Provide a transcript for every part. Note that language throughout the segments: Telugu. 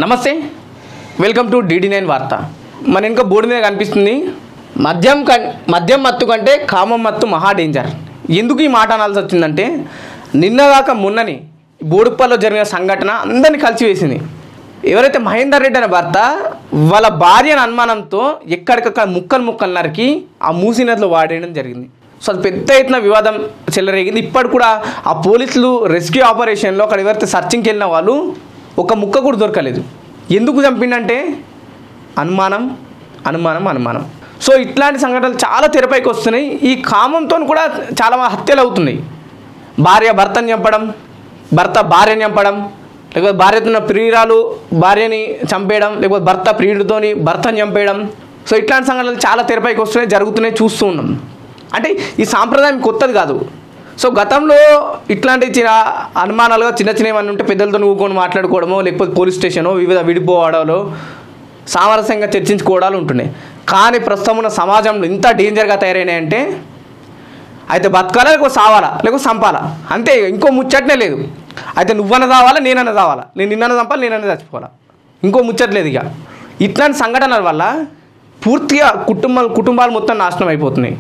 నమస్తే, వెల్కమ్ టు DD9 వార్త. మన ఇంకా బోర్డు మీద కనిపిస్తుంది, మద్యం మత్తు కంటే కామం మత్తు మహా డేంజర్. ఎందుకు ఈ మాట అనాల్సి వచ్చిందంటే, నిన్నదాకా మొన్నని బోడుప్పల్లో జరిగిన సంఘటన అందరినీ కలిసివేసింది. ఎవరైతే మహేందర్ రెడ్డి అనే భర్త వాళ్ళ భార్యను అనుమానంతో ఎక్కడికక్కడ ముక్కలు నరికి ఆ మూసీ నదిలో వాడేయడం జరిగింది. సో అది పెద్ద ఎత్తున వివాదం చెలరేగింది. ఇప్పటి కూడా ఆ పోలీసులు రెస్క్యూ ఆపరేషన్లో అక్కడ ఎవరైతే సర్చింగ్కి వెళ్ళిన వాళ్ళు ఒక ముక్క కూడా దొరకలేదు. ఎందుకు చంపిండంటే అనుమానం. సో ఇట్లాంటి సంఘటనలు చాలా తెరపైకి వస్తున్నాయి. ఈ కామంతో కూడా చాలా హత్యలు అవుతున్నాయి. భార్య భర్తని చంపడం, భర్త భార్యని చంపడం, లేకపోతే భార్యతో ఉన్న ప్రియురాలు భార్యని చంపేయడం, లేకపోతే భర్త ప్రియుడితోని భర్తని చంపేయడం. సో ఇట్లాంటి సంఘటనలు చాలా తెరపైకి వస్తున్నాయి, జరుగుతున్నాయి, చూస్తూ ఉన్నాం. అంటే ఈ సాంప్రదాయం కొత్తది కాదు. సో గతంలో ఇట్లాంటి అనుమానాలుగా చిన్న ఏమన్నా ఉంటే పెద్దలతో ఊకొని మాట్లాడుకోవడమో, లేకపోతే పోలీస్ స్టేషనో వివిధ విడిపోవడాలో సామరస్యంగా చర్చించుకోవడాలు ఉంటున్నాయి. కానీ ప్రస్తుతం ఉన్న సమాజంలో ఇంత డేంజర్గా తయారైనాయంటే అయితే బతకాలా, లేకపోతే సావాలా, లేకపోతే చంపాలా, అంతే. ఇంకో ముచ్చటనే లేదు. అయితే నువ్వన్న చావాలా, నేనన్న చావాలా, నేను నిన్నన్న చంపాలి, నేనన్న చచ్చిపోవాలా, ఇంకో ముచ్చట్లేదు. ఇక ఇట్లాంటి సంఘటనల వల్ల పూర్తిగా కుటుంబాలు మొత్తం నాశనం అయిపోతున్నాయి.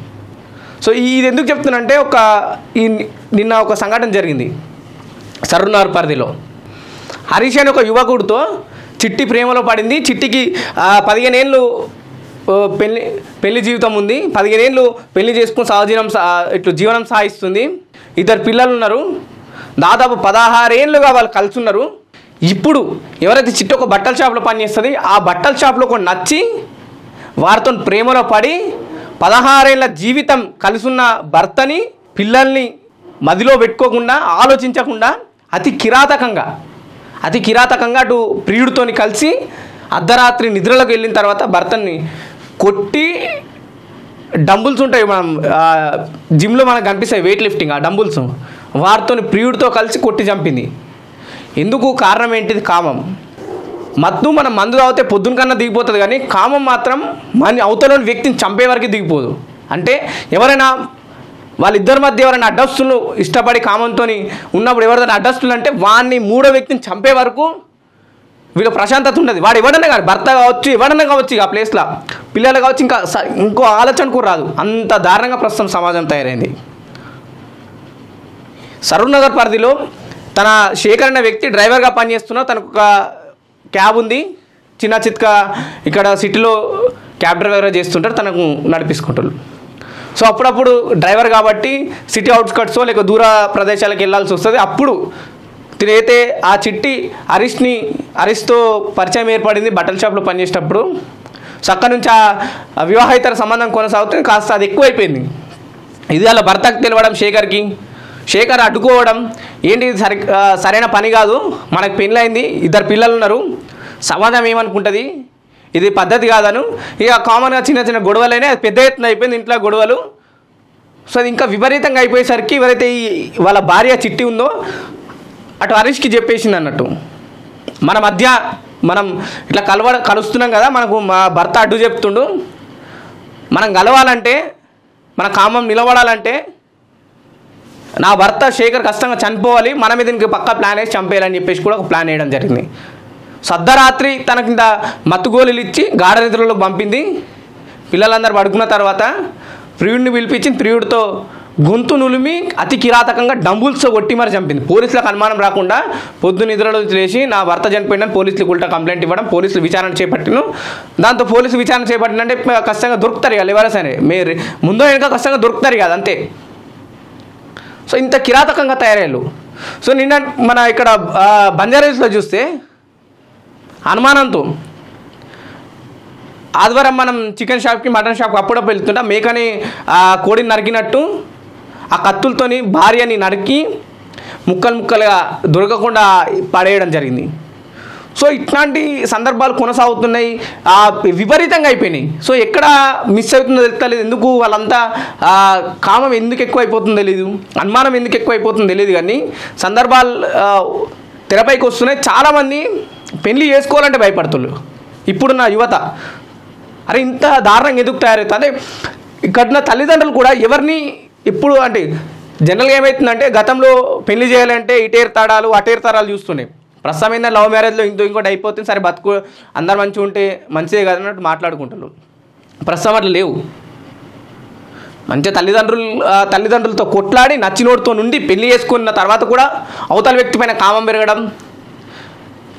సో ఇది ఎందుకు చెప్తున్నానంటే, నిన్న ఒక సంఘటన జరిగింది సర్రునార్ పరిధిలో. హరీష్ అనే ఒక యువకుడితో చిట్టి ప్రేమలో పడింది. చిట్టికి 15 ఏళ్ళు పెళ్లి జీవితం ఉంది. 15 ఏళ్ళు పెళ్లి చేసుకుని జీవనం సాగిస్తుంది. 2 పిల్లలు ఉన్నారు. దాదాపు 16 ఏళ్ళుగా వాళ్ళు కలిసి ఉన్నారు. ఇప్పుడు ఎవరైతే చిట్టి ఒక బట్టల షాప్లో పనిచేస్తుంది, ఆ బట్టల షాప్లో కొన్ని నచ్చి వారితో ప్రేమలో పడి 16 ఏళ్ళ జీవితం కలిసున్న భర్తని, పిల్లల్ని మదిలో పెట్టుకోకుండా, ఆలోచించకుండా అతి కిరాతకంగా అటు ప్రియుడితోని కలిసి అర్ధరాత్రి నిద్రలోకి వెళ్ళిన తర్వాత భర్తని కొట్టి, డంబుల్స్ ఉంటాయి మనం జిమ్లో మనకు కనిపిస్తాయి, వెయిట్ లిఫ్టింగ్, ఆ డంబుల్స్ వారితో ప్రియుడితో కలిసి కొట్టి చంపింది. ఎందుకు? కారణం ఏంటిది? కామం. మత్తు మనం మందు తాగితే పొద్దున కన్నా దిగిపోతుంది, కానీ కామం మాత్రం అవతలని వ్యక్తిని చంపే వరకు దిగిపోదు. అంటే ఎవరైనా వాళ్ళిద్దరి మధ్య ఎవరైనా అడ్డస్తులు ఇష్టపడి కామంతో ఉన్నప్పుడు ఎవరైనా అడ్డస్తులు అంటే వాడిని మూడో వ్యక్తిని చంపే వరకు వీళ్ళ ప్రశాంతత ఉండదు. వాడు ఎవడన్నా కానీ, భర్త కావచ్చు, ఎవడన్నా కావచ్చు, ఆ ప్లేస్లో పిల్లలు కావచ్చు, ఇంకో ఆలోచన కూడా రాదు. అంత దారుణంగా ప్రస్తుతం సమాజం తయారైంది. సరూర్నగర్ పరిధిలో తన శేఖర్ అనే వ్యక్తి డ్రైవర్గా పనిచేస్తున్నా. తనకు ఒక క్యాబ్ ఉంది, చిన్న చిత్క ఇక్కడ సిటీలో క్యాబ్ డ్రైవర్గా చేస్తుంటారు, తనకు నడిపించుకుంటారు. సో అప్పుడప్పుడు డ్రైవర్ కాబట్టి సిటీ అవుట్స్కట్స్ లేక దూర ప్రదేశాలకు వెళ్ళాల్సి వస్తుంది. అప్పుడు తినైతే ఆ చిట్టి హరీష్తో పరిచయం ఏర్పడింది బట్టల షాప్లో పనిచేసేటప్పుడు. సో అక్కడి నుంచి ఆ వివాహేతర సంబంధం కొనసాగుతుంది. కాస్త అది ఎక్కువైపోయింది. ఇది అలా భర్తకు తెలియడం, శేఖర్ అడ్డుకోవడం, ఏంటి సరైన పని కాదు, మనకు పెళ్ళైంది, 2 పిల్లలు ఉన్నారు, సమాజం ఏమనుకుంటుంది, ఇది పద్ధతి కాదను ఇక కామన్గా చిన్న గొడవలైనా అది పెద్ద ఎత్తున అయిపోయింది ఇంట్లో గొడవలు. సో అది ఇంకా విపరీతంగా అయిపోయేసరికి ఎవరైతే వాళ్ళ భార్య చిట్టి ఉందో అటు హరీష్కి చెప్పేసింది అన్నట్టు, మన మధ్య మనం ఇట్లా కలుస్తున్నాం కదా, మనకు మా భర్త అడ్డు చెప్తుండు, మనం కలవాలంటే, మన కామం నిలబడాలంటే నా భర్త శేఖర్ కష్టంగా చనిపోవాలి, మన మీద ఇంక పక్కా ప్లాన్ వేసి చంపేయాలని చెప్పేసి కూడా ఒక ప్లాన్ వేయడం జరిగింది. అర్ధరాత్రి తన కింద మత్తుగోళీలు ఇచ్చి గాఢ నిద్రలోకి పంపింది. పిల్లలందరూ పడుకున్న తర్వాత ప్రియుడిని పిలిపించి ప్రియుడితో గొంతు నులిమి అతి కిరాతకంగా డంబుల్స్తో కొట్టి మరి చంపింది. పోలీసులకు అనుమానం రాకుండా పొద్దు నిద్రలో లేచి నా భర్త చనిపోయిందని పోలీసులకు ఉల్టా కంప్లైంట్ ఇవ్వడం, పోలీసులు విచారణ చేపట్టిను. దాంతో పోలీసులు విచారణ చేపట్టినంటే కష్టంగా దొరుకుతారు కదా ఎవరైనా సరే, మీరు ముందో వెనుక కష్టంగా దొరుకుతారు కదా, అంతే. సో ఇంత కిరాతకంగా తయారయ్యారు. సో నిన్న మన ఇక్కడ బంజారాహిల్స్లో చూస్తే అనుమానంతో ఆదివారం మనం చికెన్ షాప్కి, మటన్ షాప్కి అప్పుడప్పుడు వెళ్తుంటా, మేకని కోడిని నరికినట్టు ఆ కత్తులతోని భార్యని నరికి ముక్కలుగా దొరకకుండా పడేయడం జరిగింది. సో ఇట్లాంటి సందర్భాలు కొనసాగుతున్నాయి, విపరీతంగా అయిపోయినాయి. సో ఎక్కడ మిస్ అవుతుందో తెలియదు. ఎందుకు వాళ్ళంతా కామం ఎందుకు ఎక్కువ అయిపోతుందో తెలియదు, అనుమానం ఎందుకు ఎక్కువ అయిపోతుందో తెలియదు, కానీ సందర్భాలు తెరపైకి వస్తున్నాయి. చాలామంది పెళ్లి చేసుకోవాలంటే భయపడుతున్నారు ఇప్పుడున్న యువత. అరే ఇంత దారుణంగా ఎందుకు తయారవుతుంది అంటే, ఇక్కడ తల్లిదండ్రులు కూడా ఎవరిని ఇప్పుడు అంటే జనరల్గా ఏమవుతుందంటే, గతంలో పెళ్లి చేయాలంటే ఇటేరు తాడాలు అటేరు తాడాలు చూస్తున్నాయి. ప్రస్తుతం ఏంటంటే లవ్ మ్యారేజ్లో ఇంకోటి అయిపోతుంది, సరే బతుకు అందరు మంచిగా ఉంటే మంచిదే కదా అన్నట్టు మాట్లాడుకుంటున్నారు. ప్రస్తుతం అట్లా లేవు. మంచిగా తల్లిదండ్రులతో కొట్లాడి నచ్చినోడితో నుండి పెళ్లి చేసుకున్న తర్వాత కూడా అవతల వ్యక్తి పైన కామం పెరగడం,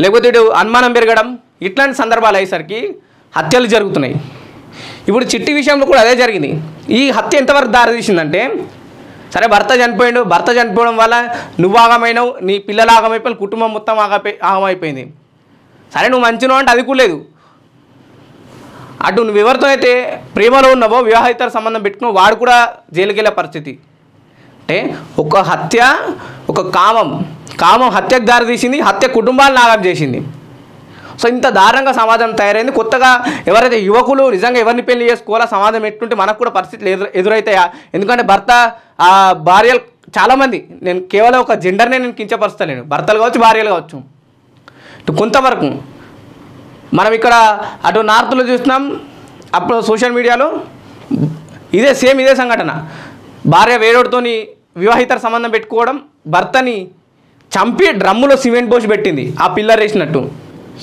లేకపోతే అనుమానం పెరగడం, ఇట్లాంటి సందర్భాలు అయ్యేసరికి హత్యలు జరుగుతున్నాయి. ఇప్పుడు చిట్టి విషయంలో కూడా అదే జరిగింది. ఈ హత్య ఎంతవరకు దారితీసిందంటే, సరే భర్త చనిపోవడం వల్ల నువ్వు ఆగమైనావు, నీ పిల్లలు ఆగమైపోయి, కుటుంబం మొత్తం ఆగమైపోయింది. సరే నువ్వు మంచినో అంటే అది కూడా లేదు. అటు నువ్వు ఎవరితో అయితే ప్రేమలో ఉన్నావో, వివాహితర సంబంధం పెట్టుకున్నావు, వాడు కూడా జైలుకి వెళ్ళే పరిస్థితి. అంటే ఒక హత్య, ఒక కామం హత్యకు దారితీసింది, హత్య కుటుంబాలను నాగం చేసింది. సో ఇంత దారుణంగా సమాజం తయారైంది. కొత్తగా ఎవరైతే యువకులు నిజంగా ఎవరిని పెళ్లి చేసుకోవాలో, సమాజం ఎట్టుంటే మనకు కూడా పరిస్థితులు ఎదురవుతాయా? ఎందుకంటే భార్యలు చాలామంది, నేను కేవలం ఒక జెండర్నే నేను కించపరుస్తాను, భర్తలు కావచ్చు భార్యలు కావచ్చు. కొంతవరకు మనం ఇక్కడ అటు నార్త్లో చూస్తున్నాం, అప్పుడు సోషల్ మీడియాలో ఇదే సంఘటన. భార్య వేరేడితోని వివాహితర సంబంధం పెట్టుకోవడం, భర్తని చంపి డ్రమ్ములో సిమెంట్ పోసి పెట్టింది ఆ పిల్లర్ వేసినట్టు.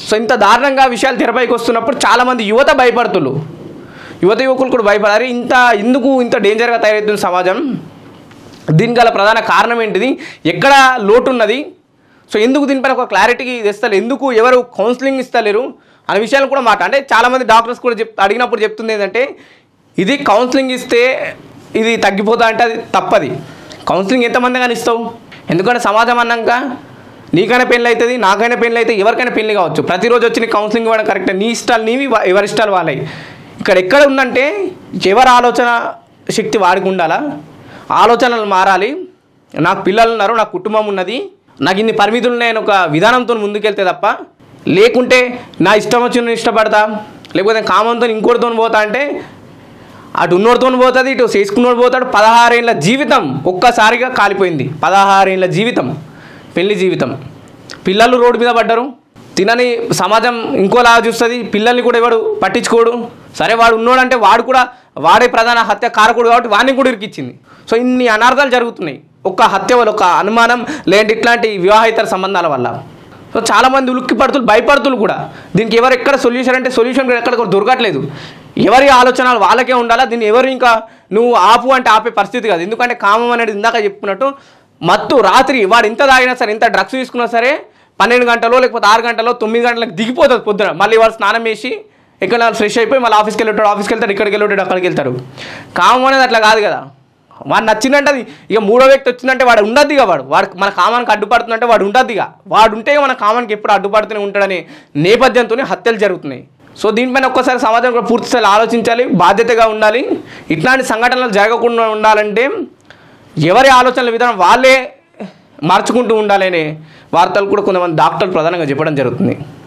సో ఇంత దారుణంగా విషయాలు తెరపైకి వస్తున్నప్పుడు చాలామంది యువకులు కూడా భయపడారు. ఎందుకు ఇంత డేంజర్గా తయారవుతుంది సమాజం? దీనికి గల ప్రధాన కారణం ఏంటిది? ఎక్కడ లోటు ఉన్నది? సో ఎందుకు దీనిపైన ఒక క్లారిటీకి తెస్తారు? ఎందుకు ఎవరు కౌన్సిలింగ్ ఇస్తలేరు అనే విషయాలు కూడా అంటే చాలామంది డాక్టర్స్ కూడా అడిగినప్పుడు చెప్తుంది ఏంటంటే, ఇది కౌన్సిలింగ్ ఇస్తే ఇది తగ్గిపోతా అంటే అది తప్పది. కౌన్సిలింగ్ ఎంతమంది కానీ ఇస్తావు? ఎందుకంటే సమాజం అన్నాక నీకైనా పెళ్ళి అవుతుంది, నాకైనా పెళ్ళి అవుతుంది, ఎవరికైనా పెళ్ళి కావచ్చు. ప్రతిరోజు వచ్చి నీకు కౌన్సిలింగ్ ఇవ్వడం కరెక్టే. నీ ఇష్టాలు నీవి, ఎవరి ఇష్టాలు వాళ్ళవి. ఎక్కడ ఉందంటే ఎవరి ఆలోచన శక్తి వాడికి ఉండాలా, ఆలోచనలు మారాలి. నాకు పిల్లలు ఉన్నారు, నాకు కుటుంబం ఉన్నది, నాకు ఇన్ని పరిమితులు నేను ఒక విధానంతో ముందుకెళ్తే తప్ప, లేకుంటే నా ఇష్టం వచ్చిన ఇష్టపడతా, లేకపోతే కామంతో ఇంకోటితో పోతా అంటే అటు ఉన్నోడితో పోతుంది, ఇటు చేసుకున్నోడు పోతాడు. 16 ఏళ్ళ జీవితం ఒక్కసారిగా కాలిపోయింది. 16 ఏళ్ళ జీవితం, పెళ్లి జీవితం. పిల్లలు రోడ్డు మీద పడ్డారు. తినని సమాజం ఇంకోలా చూస్తుంది. పిల్లల్ని కూడా ఎవడు పట్టించుకోడు. సరే వాడు ఉన్నోడంటే వాడే ప్రధాన హత్య కారకుడు కాబట్టి వాడిని కూడా ఇరికిచ్చింది. సో ఇన్ని అనార్థాలు జరుగుతున్నాయి ఒక్క హత్య వల్ల, ఒక అనుమానం లేదంటే ఇట్లాంటి వివాహితర సంబంధాల వల్ల. సో చాలామంది ఉలిక్కి పడుతులు, భయపడుతులు కూడా. దీనికి ఎక్కడ సొల్యూషన్ అంటే సొల్యూషన్ ఎక్కడ దొరకట్లేదు. ఎవరి ఆలోచనలు వాళ్ళకే ఉండాలా. దీన్ని ఎవరు ఇంకా నువ్వు ఆపు అంటే ఆపే పరిస్థితి కాదు. ఎందుకంటే కామం అనేది ఇందాక చెప్పుకున్నట్టు మత్తు. రాత్రి వాడు ఎంత తాగినా సరే, ఎంత డ్రగ్స్ తీసుకున్నా సరే 12 గంటలో లేకపోతే 6 గంటలో 9 గంటలకు దిగిపోతుంది పొద్దున. మళ్ళీ వాడు స్నానం చేసి ఎక్కడ ఫ్రెష్ అయిపోయి మళ్ళీ ఆఫీస్కి వెళ్తాడు, ఇక్కడికి వెళ్ళాడు, అక్కడికి వెళ్తాడు. కామం అనేది అట్లా కాదు కదా. వాడు నచ్చిందంటే అది ఇక మూడో వ్యక్తి వచ్చిందంటే వాడు ఉండద్దు. ఇక వాడు మన కామానికి అడ్డుపడుతుందంటే వాడు ఉండద్దు. ఇక వాడు ఉంటే మన కామానికి ఎప్పుడు అడ్డుపడుతూనే ఉంటాడనే నేపథ్యంతోనే హత్యలు జరుగుతున్నాయి. సో దీనిపైన ఒక్కసారి సమాజం కూడా పూర్తిస్థాయిలో ఆలోచించాలి, బాధ్యతగా ఉండాలి. ఇట్లాంటి సంఘటనలు జరగకుండా ఉండాలంటే ఎవరి ఆలోచనల విధానం వాళ్ళే మార్చుకుంటూ ఉండాలనే వార్తలు కూడా కొంతమంది డాక్టర్లు ప్రధానంగా చెప్పడం జరుగుతుంది.